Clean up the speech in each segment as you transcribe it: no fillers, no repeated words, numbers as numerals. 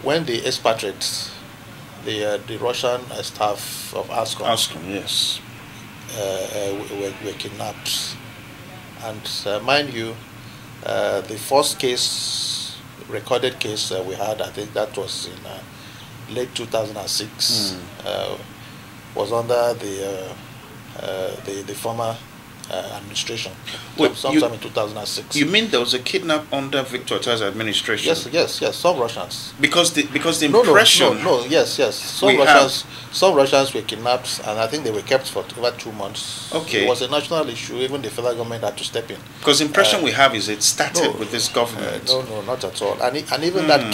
when the expatriates, the Russian staff of Ascom, yes. Were kidnapped. And mind you, the first case, recorded case we had, I think that was in late 2006, was under the former administration, Wait, sometime in 2006. You mean there was a kidnap under Victor Ortaga's administration? Yes. Some Russians. Because the impression. No. Yes. Some Russians were kidnapped, and I think they were kept for over 2 months. Okay. It was a national issue. Even the federal government had to step in. Because the impression we have is it started with this government. No, not at all. And even that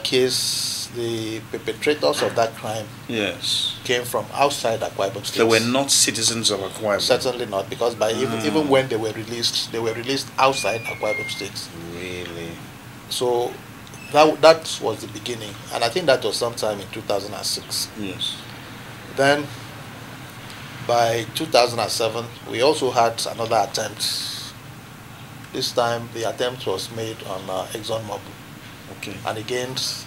case, the perpetrators of that crime, yes, came from outside Akwa Ibom State. They were not citizens of Akwa Ibom. Certainly not, because even when they were released outside Akwa Ibom State. Really? So that was the beginning, and I think that was sometime in 2006. Yes. Then, by 2007, we also had another attempt. This time, the attempt was made on ExxonMobil. Okay. And against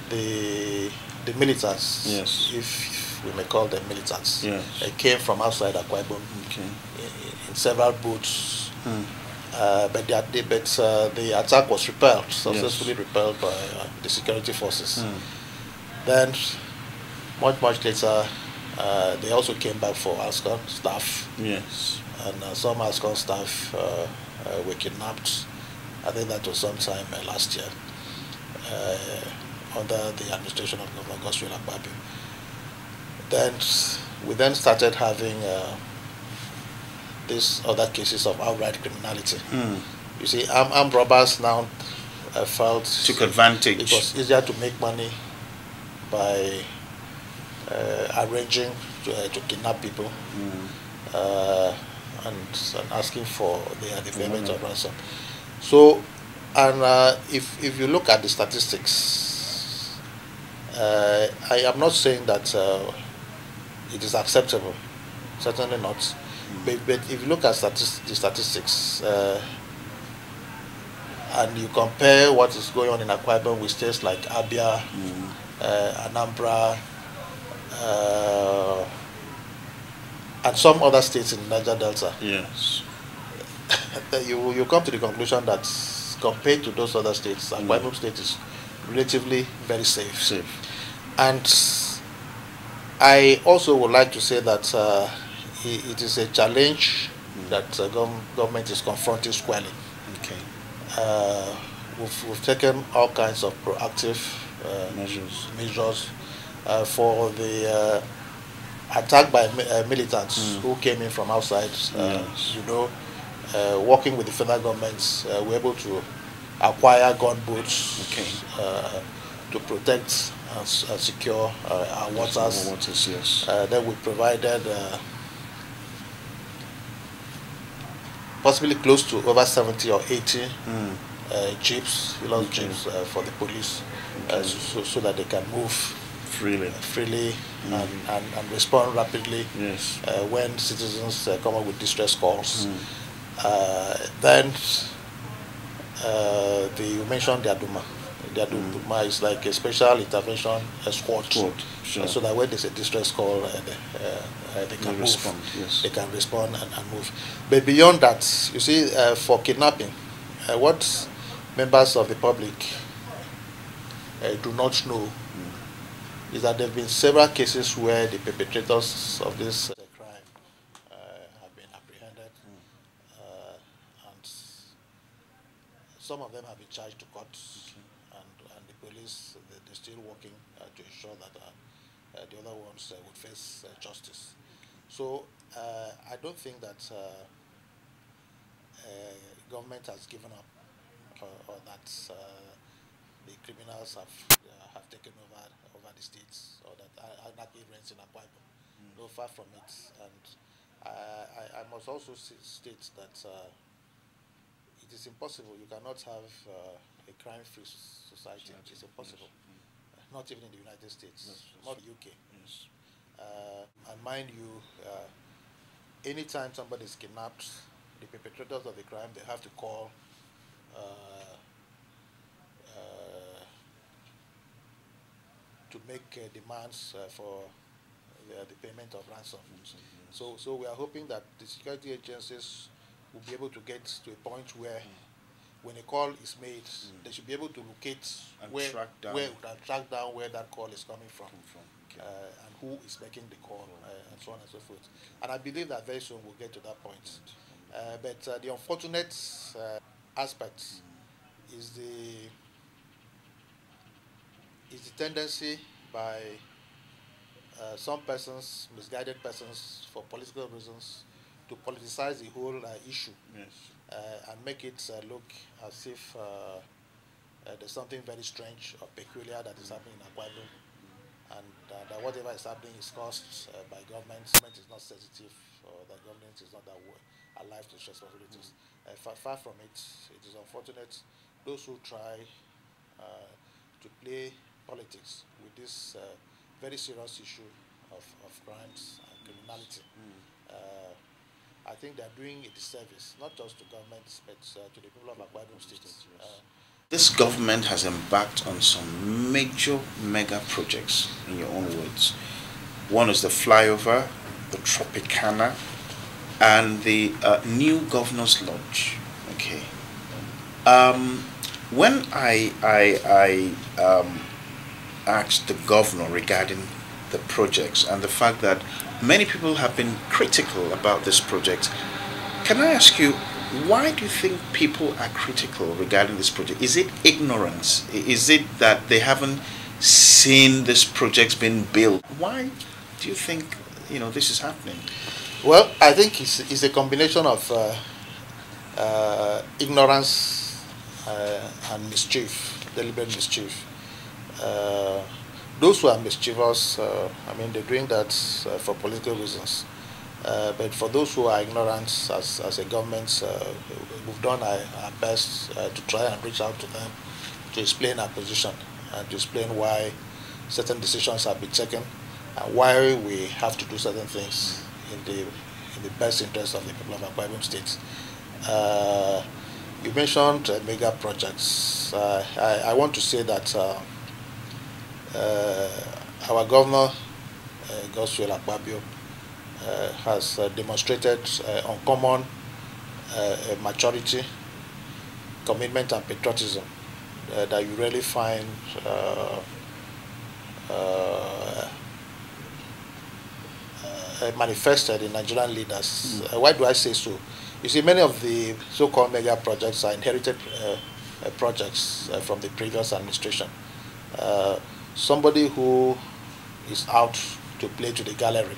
the militants, yes, if we may call them militants, yes, came from outside Akwa Ibom, okay, in several boats. But the attack was repelled, successfully repelled by the security forces. Then, much later, they also came back for ASCON staff. Yes. And some ASCON staff were kidnapped. I think that was sometime last year, under the administration of Governor Godswill Akpabio. Then we started having these other cases of outright criminality. You see, armed robbers now took advantage. It was easier to make money by arranging to kidnap people and asking for the payment of ransom. So, and if you look at the statistics, I am not saying that it is acceptable, certainly not. But if you look at the statistics and you compare what is going on in Akwa Ibom with states like Abia, Anambra, and some other states in Niger Delta, yes, you come to the conclusion that compared to those other states, Akwa Ibom State is relatively very safe. And I also would like to say that it is a challenge that government is confronting squarely. Okay. We've taken all kinds of proactive measures for the attack by militants who came in from outside. Yes. Working with the federal government, we're able to acquire gunboats to protect and secure our waters. Yes. Then we provided possibly close to over 70 or 80 jeeps for the police, so that they can move freely and respond rapidly when citizens come up with distress calls. Then you mentioned the Aduma. The Aduma is like a special intervention squad, so that when there's a distress call, they can respond. Yes. They can respond and move. But beyond that, you see, for kidnapping, what members of the public do not know is that there have been several cases where the perpetrators of this crime have been apprehended, and some of them have been charged to court, and the police, they're still working to ensure that the other ones would face justice. So I don't think that government has given up, or that the criminals have taken over the states, or that anarchy reigns in Akwa Ibom. No, far from it. And I must also state that it is impossible. You cannot have a crime-free society. It is impossible. Not even in the United States, not the UK. Yes. And mind you, anytime somebody is kidnapped, the perpetrators of the crime, they have to call to make demands for the payment of ransom. Yes. So we are hoping that the security agencies will be able to get to a point where when a call is made, they should be able to locate and track down where that call is coming from. Okay. And who is making the call, and so on and so forth. And I believe that very soon we'll get to that point. But the unfortunate aspect is the tendency by some persons, misguided persons, for political reasons, to politicize the whole issue. Yes. And make it look as if there's something very strange or peculiar that is happening in Akwa Ibom, and that whatever is happening is caused by government. Government is not sensitive, or the government is not that alive to its responsibilities. Far from it, it is unfortunate those who try to play politics with this very serious issue of crimes and criminality. I think they are doing a disservice, not just to governments, but to the people of Akwa Ibom State. This government has embarked on some major mega projects, in your own words. One is the flyover, the Tropicana, and the new Governor's Lodge. Okay. When I asked the governor regarding the projects and the fact that many people have been critical about this project, can I ask you, why do you think people are critical regarding this project? Is it ignorance? Is it that they haven't seen this project being built? Why do you think this is happening? Well, I think it's a combination of ignorance and mischief, deliberate mischief. Those who are mischievous, they're doing that for political reasons. But for those who are ignorant, as a government, we've done our best to try and reach out to them, to explain our position and to explain why certain decisions have been taken and why we have to do certain things in the best interest of the people of Akwa Ibom State. You mentioned mega projects. I want to say that our governor, Godswill Akpabio, has demonstrated uncommon maturity, commitment, and patriotism that you really find manifested in Nigerian leaders. Why do I say so? You see, many of the so-called mega projects are inherited projects from the previous administration. Somebody who is out to play to the gallery,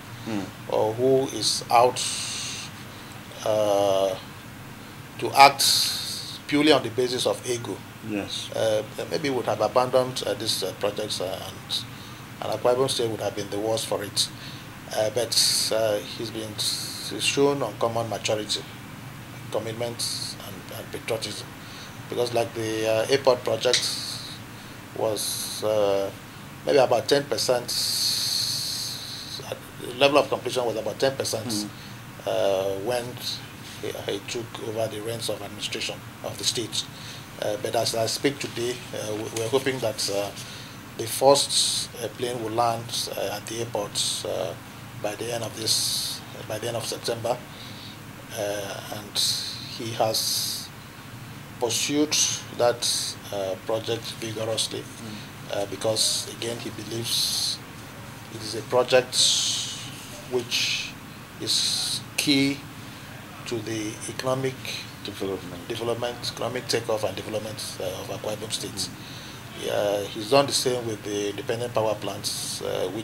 or who is out to act purely on the basis of ego, yes, maybe would have abandoned these projects, and Akwa Ibom State would have been the worst for it. But he's shown uncommon maturity, commitment, and patriotism, because like the airport project was maybe about 10%. The level of completion was about 10% when he took over the reins of administration of the state. But as I speak today, we're hoping that the first plane will land at the airport by the end of September, and he has pursued that project vigorously because, again, he believes it is a project which is key to the economic development, economic takeoff and development of Akwa Ibom State. He's done the same with the independent power plants, which